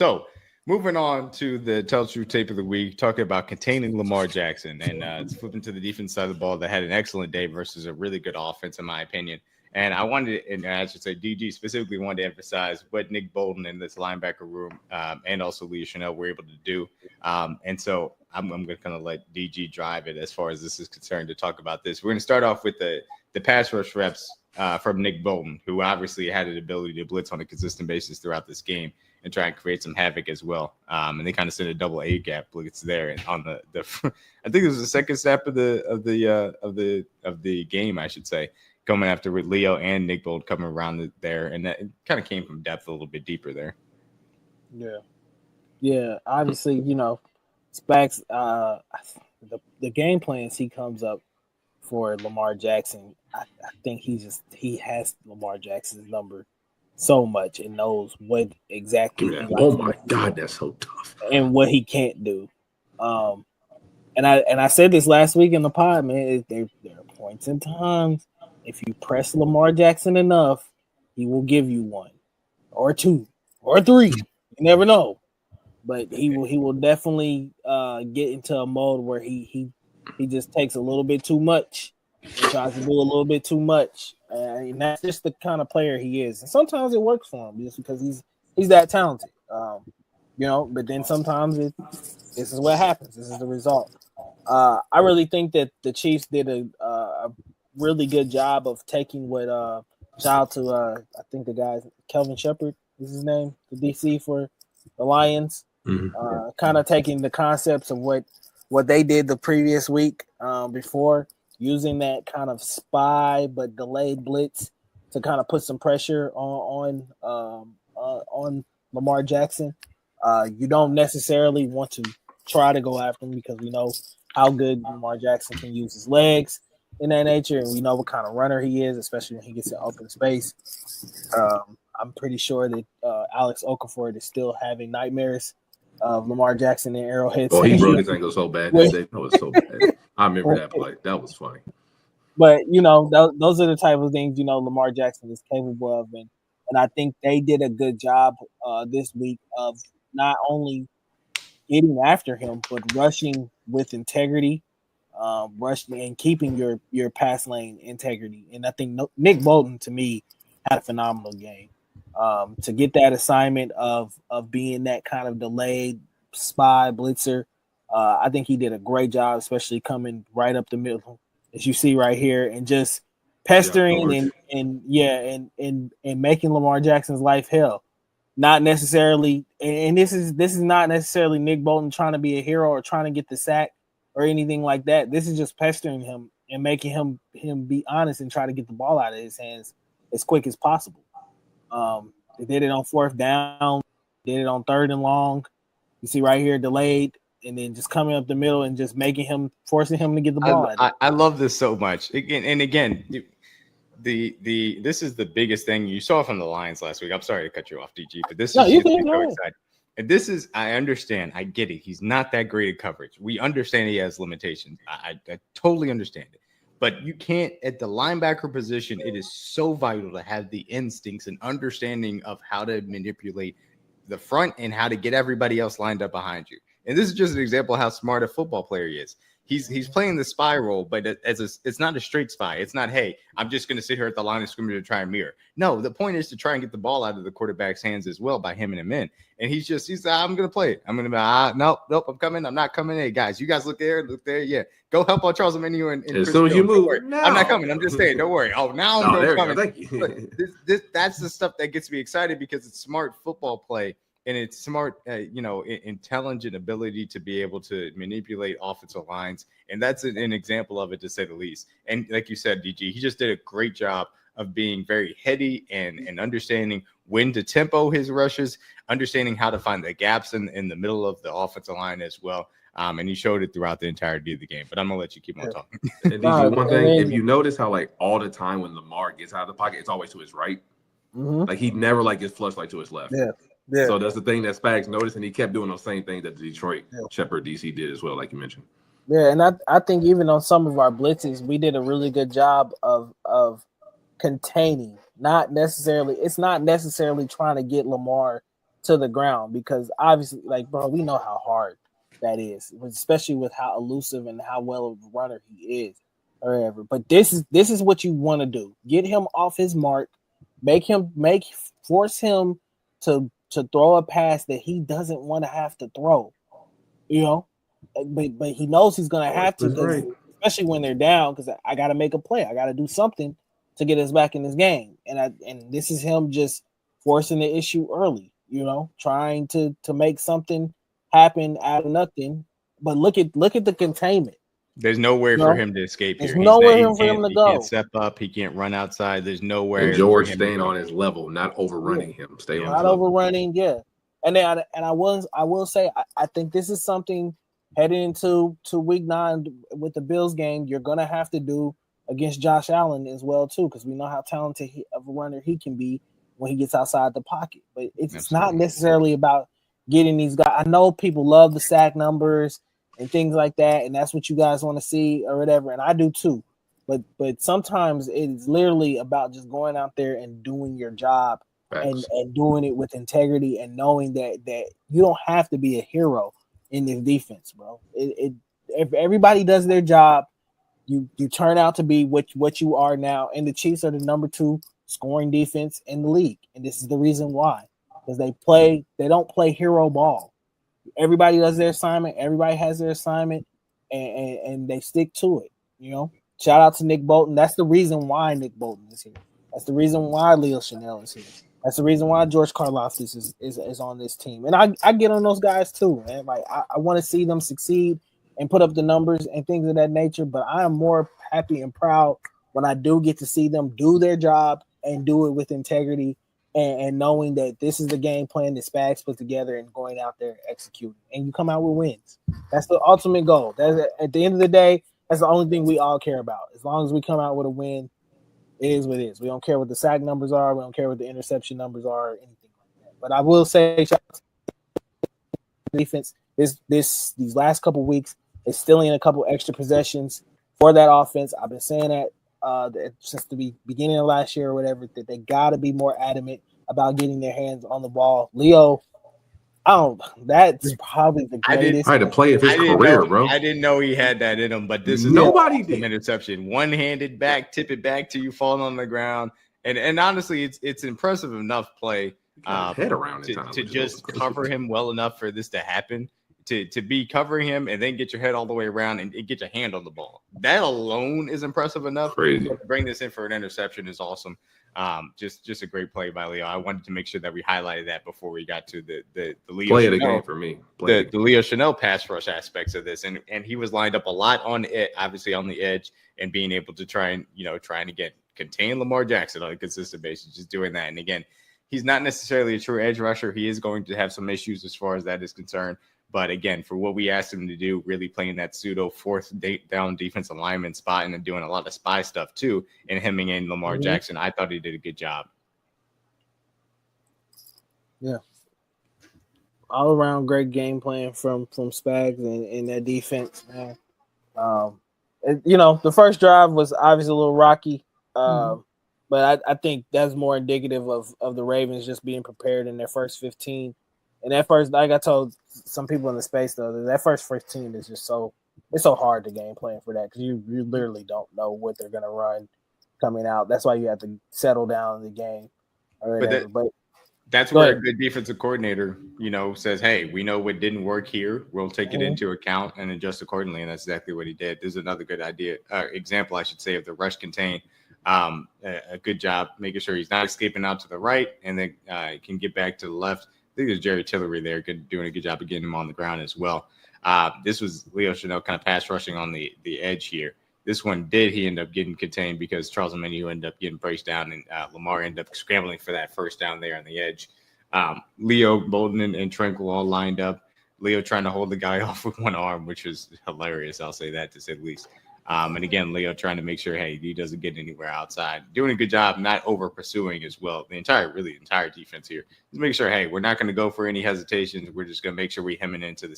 So, moving on to the Tell True tape of the week, talking about containing Lamar Jackson. And it's flipping to the defense side of the ball that had an excellent day versus a really good offense, in my opinion. And I wanted to, and I should say DG specifically wanted to emphasize what Nick Bolton in this linebacker room and also Leah Chenal were able to do. And so I'm going to kind of let DG drive it as far as this is concerned to talk about this. We're going to start off with the pass rush reps from Nick Bolton, who obviously had an ability to blitz on a consistent basis throughout this game and try and create some havoc as well. And they kind of sent a double A gap blitz there and on the I think it was the second snap of the game, I should say, coming after with Leo and Nick Bolton coming around there, and that it kind of came from depth a little bit deeper there. Yeah. Obviously, SPAGS. The game plans he comes up for Lamar Jackson. I think he has Lamar Jackson's number so much and knows what exactly. Oh my God, that's so tough. And what he can't do. And I said this last week in the pod, man. There are points and times if you press Lamar Jackson enough, he will give you one or two or three. You never know, but he will definitely get into a mode where he just takes a little bit too much and tries to do a little bit too much. And that's just the kind of player he is. And sometimes it works for him just because he's that talented. But then sometimes this is what happens. This is the result. I really think that the Chiefs did a really good job of taking what shout out to I think the guy Kelvin Shepard is his name, the DC for the Lions. Kind of taking the concepts of what they did the previous week before, using that kind of spy but delayed blitz to kind of put some pressure on Lamar Jackson. You don't necessarily want to try to go after him because we know how good Lamar Jackson can use his legs in that nature, and we know what kind of runner he is, especially when he gets in open space. I'm pretty sure that Alex Okafor is still having nightmares of Lamar Jackson in Arrowhead. Oh, he broke his ankle so bad that day. That was so bad. I remember that play. That was funny. But, those are the type of things, Lamar Jackson is capable of. And I think they did a good job this week of not only getting after him, but rushing with integrity, rushing and keeping your pass lane integrity. And I think Nick Bolton, to me, had a phenomenal game. To get that assignment of being that kind of delayed spy blitzer, I think he did a great job, especially coming right up the middle, as you see right here, and just pestering and making Lamar Jackson's life hell. Not necessarily, and this is not necessarily Nick Bolton trying to be a hero or trying to get the sack or anything like that. This is just pestering him and making him be honest and try to get the ball out of his hands as quick as possible. They did it on 4th down, did it on 3rd and long. You see right here, delayed, and then just coming up the middle and just forcing him to get the ball out. I love this so much. Again, this is the biggest thing you saw from the Lions last week. I'm sorry to cut you off, DG, but this is so exciting. And this is, I understand, I get it. He's not that great at coverage. We understand he has limitations. I totally understand it. But you can't, at the linebacker position, it is so vital to have the instincts and understanding of how to manipulate the front and how to get everybody else lined up behind you. And this is just an example of how smart a football player he is. He's playing the spy role, but it's not a straight spy. It's not, hey, I'm just going to sit here at the line of scrimmage and try and mirror. No, the point is to try and get the ball out of the quarterback's hands as well by him and him in. And he's I'm going to play it. I'm going to be, nope, I'm coming. I'm not coming. Hey, guys, you guys look there. Yeah. Go help on Charles Omenihu and as soon as you move. No. I'm not coming. I'm just saying, don't worry. Oh, now I'm coming. Thank you. That's the stuff that gets me excited because it's smart football play. And it's smart, intelligent ability to be able to manipulate offensive lines. And that's an example of it, to say the least. And like you said, DG, he just did a great job of being very heady and understanding when to tempo his rushes, understanding how to find the gaps in the middle of the offensive line as well. And he showed it throughout the entirety of the game. But I'm going to let you keep on talking. And DG, one thing, if you notice how, all the time when Lamar gets out of the pocket, it's always to his right. Mm-hmm. Like, he never, gets flushed, to his left. Yeah. Yeah. So that's the thing that Spags noticed, and he kept doing those same things that the Detroit Shepard DC did as well, like you mentioned. Yeah, and I think even on some of our blitzes, we did a really good job of containing. It's not necessarily trying to get Lamar to the ground, because obviously, like, bro, we know how hard that is, especially with how elusive and how well of a runner he is, or whatever. But this is what you want to do: get him off his mark, force him to throw a pass that he doesn't want to have to throw, you know. But he knows he's gonna have to, because especially when they're down, because I got to make a play, I got to do something to get us back in this game, and this is him just forcing the issue early, you know, trying to make something happen out of nothing. But look at the containment. There's nowhere for him to escape here. There's nowhere for him to go. He can't step up. He can't run outside. There's nowhere. And George staying on his level, not overrunning him. Stay on. Not overrunning. Yeah. And then I will say I think this is something heading into week 9 with the Bills game you're gonna have to do against Josh Allen as well too, because we know how talented of a runner he can be when he gets outside the pocket. But it's not necessarily about getting these guys. I know people love the sack numbers and things like that, and that's what you guys want to see or whatever, and I do too. But sometimes it's literally about just going out there and doing your job and doing it with integrity, and knowing that you don't have to be a hero in this defense, bro. If everybody does their job, you turn out to be what you are now. And the Chiefs are the number 2 scoring defense in the league, and this is the reason why, because they don't play hero ball. Everybody does their assignment. Everybody has their assignment, and they stick to it. You know, shout out to Nick Bolton. That's the reason why Nick Bolton is here. That's the reason why Leo Chenal is here. That's the reason why George Karlaftis is on this team. And I get on those guys too, man. Like I want to see them succeed and put up the numbers and things of that nature. But I am more happy and proud when I do get to see them do their job and do it with integrity, and knowing that this is the game plan that Spags put together and going out there executing. And you come out with wins. That's the ultimate goal. That's at the end of the day, that's the only thing we all care about. As long as we come out with a win, it is what it is. We don't care what the sack numbers are. We don't care what the interception numbers are, or anything like that. But I will say, shout out to defense. These last couple weeks is stealing a couple extra possessions for that offense. I've been saying that since the beginning of last year or whatever, that they got to be more adamant about getting their hands on the ball. Leo, that's probably the greatest. I had to play of his career, bro. I didn't know he had that in him, but this is nobody did. Interception, one-handed back, tip it back to you, falling on the ground, and honestly, it's impressive enough play head around to just cover him well enough for this to happen. To be covering him and then get your head all the way around and get your hand on the ball. That alone is impressive enough. Crazy. To bring this in for an interception is awesome. Just a great play by Leo. I wanted to make sure that we highlighted that before we got to the Leo play Chenal, of the game for me. The Leo Chenal pass rush aspects of this, and he was lined up a lot on it, obviously on the edge, and being able to trying to contain Lamar Jackson on a consistent basis, just doing that. And again, he's not necessarily a true edge rusher. He is going to have some issues as far as that is concerned. But again, for what we asked him to do, really playing that pseudo fourth down defensive lineman spot and then doing a lot of spy stuff too, and hemming in Lamar Jackson, I thought he did a good job. Yeah. All around great game plan from Spags and that defense, man. The first drive was obviously a little rocky. But I think that's more indicative of the Ravens just being prepared in their first 15. And that first, like I told some people in the space, though, that first 15 is just it's so hard to game plan for that, because you literally don't know what they're going to run coming out. That's why you have to settle down in the game. But that's where a good defensive coordinator, says, hey, we know what didn't work here. We'll take it into account and adjust accordingly. And that's exactly what he did. This is another good example, I should say, of the rush contain. A good job making sure he's not escaping out to the right and then can get back to the left. I think there's Jerry Tillery there doing a good job of getting him on the ground as well. This was Leo Chenal kind of pass rushing on the edge here. This one he end up getting contained because Charles Omenihu ended up getting braced down, and Lamar ended up scrambling for that first down there on the edge. Leo, Bolton, and Tranquil all lined up. Leo trying to hold the guy off with one arm, which was hilarious. I'll say that, to say the least. And again, Leo trying to make sure, hey, he doesn't get anywhere outside. Doing a good job, not over pursuing as well. The entire defense here. Just make sure, hey, we're not going to go for any hesitations. We're just going to make sure we hem into the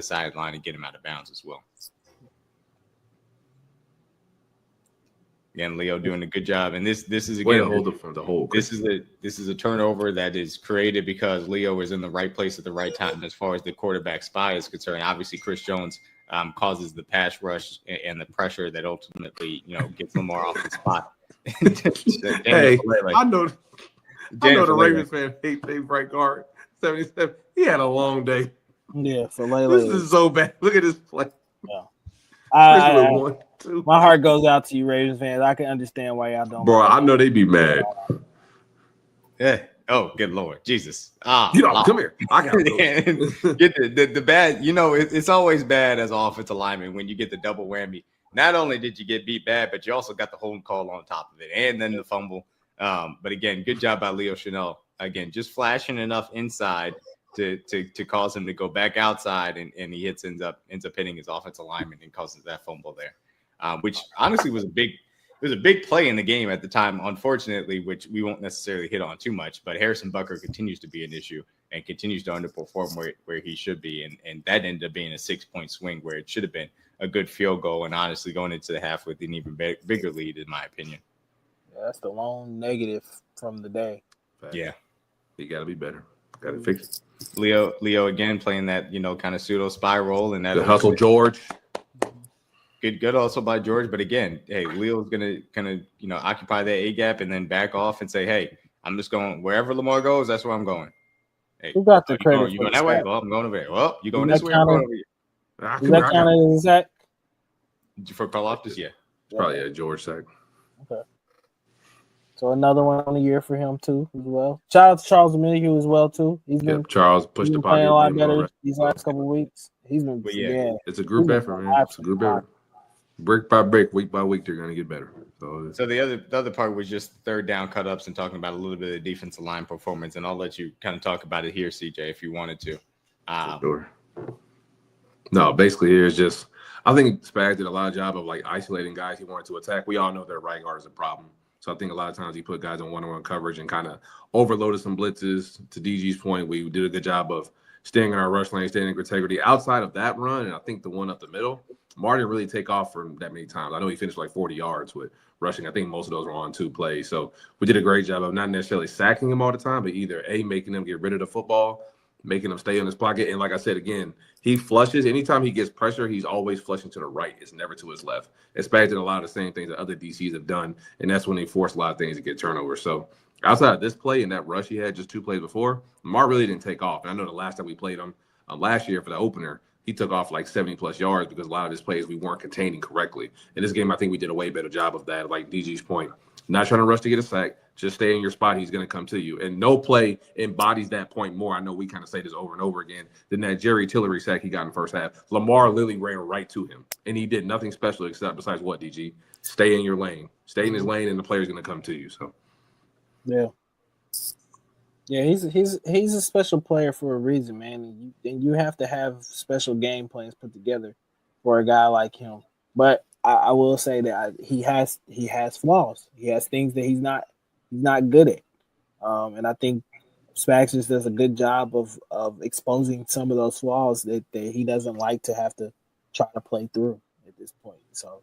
sideline and get him out of bounds as well. Again, Leo doing a good job, and this is way again to hold it from the whole. This is a turnover that is created because Leo is in the right place at the right time as far as the quarterback spy is concerned. Obviously, Chris Jones causes the pass rush and the pressure that ultimately gets Lamar off the spot. Hey, I know the Ravens fan hate their right guard 77. He had a long day. Yeah, for Lele. This is so bad. Look at this play. Yeah. My heart goes out to you, Ravens fans. I can understand why y'all don't. Bro, I know they be mad. Yeah. Oh, good Lord, Jesus! Come here. I got get the bad. It's always bad as an offensive lineman when you get the double whammy. Not only did you get beat bad, but you also got the holding call on top of it, and then the fumble. But again, good job by Leo Chenal. Again, just flashing enough inside to cause him to go back outside, and he ends up hitting his offensive lineman and causes that fumble there, which honestly was a big play in the game at the time, unfortunately, which we won't necessarily hit on too much. But Harrison Butker continues to be an issue and continues to underperform where he should be, and that ended up being a 6-point swing where it should have been a good field goal, and honestly going into the half with an even bigger lead, in my opinion. Yeah, that's the lone negative from the day. Yeah, you got to be better. Got to fix it. Leo again playing that kind of pseudo spy role, and that the hustle George. Good also by George, but again, hey, Leo's gonna kind of occupy that A gap and then back off and say, hey, I'm just going wherever Lamar goes. That's where I'm going. Hey, who got the credit? You going that way? Well, I'm going over there. Well, you going this way? I'm going over here. Does that count as a sack for Karlaftis? Yeah, it's probably a George sack. Okay. So another one on the year for him too, as well. Shout out to Charles Domingue as well too. Charles pushed the playing a lot better these last couple of weeks. He's been, it's a group effort, man. It's a group effort. Brick by brick, week by week, they're going to get better. So the other part was just third down cut ups and talking about a little bit of the defensive line performance, and I'll let you kind of talk about it here, CJ, if you wanted to. Sure. No, basically here's just I think Spags did a lot of job of isolating guys he wanted to attack. We all know their right guard is a problem. So I think a lot of times he put guys in one-on-one coverage and kind of overloaded some blitzes. To DG's point, we did a good job of staying in our rush lane, staying in integrity. Outside of that run, and I think the one up the middle, Martin really take off from that many times. I know he finished 40 yards with rushing. I think most of those were on 2 plays. So we did a great job of not necessarily sacking him all the time, but either making him get rid of the football, making him stay in his pocket. And like I said, again, he flushes. Anytime he gets pressure, he's always flushing to the right. It's never to his left. And Spags did a lot of the same things that other DCs have done, and that's when they force a lot of things to get turnovers. So outside of this play and that rush he had just 2 plays before, Lamar really didn't take off. And I know the last time we played him last year for the opener, he took off 70-plus yards because a lot of his plays we weren't containing correctly. In this game, I think we did a way better job of that, like DG's point. Not trying to rush to get a sack. Just stay in your spot. He's going to come to you. And no play embodies that point more. I know we kind of say this over and over again than that Jerry Tillery sack he got in the first half. Lamar literally ran right to him, and he did nothing special besides what, DG? Stay in your lane. Stay in his lane, and the player's going to come to you. So, yeah. Yeah, he's a special player for a reason, man. And you have to have special game plans put together for a guy like him. But I will say that he has flaws. He has things that he's not good at. And I think Spags just does a good job of exposing some of those flaws that he doesn't like to have to try to play through at this point. So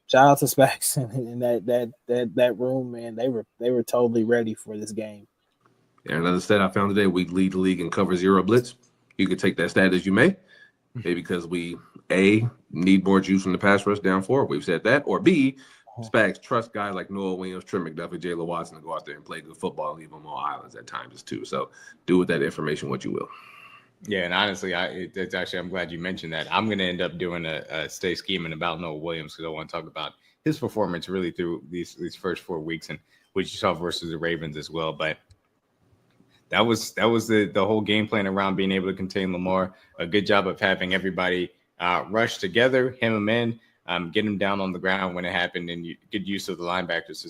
shout out to Spags and that room, man. They were totally ready for this game. And another stat I found today, we lead the league in cover 0 blitz. You can take that stat as you may. Maybe because we, A, need more juice from the pass rush down 4. We've said that. Or B, Spags trust guys like Noah Williams, Trent McDuffie, Jayla Watson to go out there and play good football and leave them on islands at times too. So do with that information what you will. Yeah, and honestly, I'm glad you mentioned that. I'm going to end up doing a stay scheming about Noah Williams because I want to talk about his performance really through these first 4 weeks, and which you saw versus the Ravens as well. But that was the whole game plan around being able to contain Lamar. A good job of having everybody rush together, hem him in, get him down on the ground when it happened, and good use of the linebackers to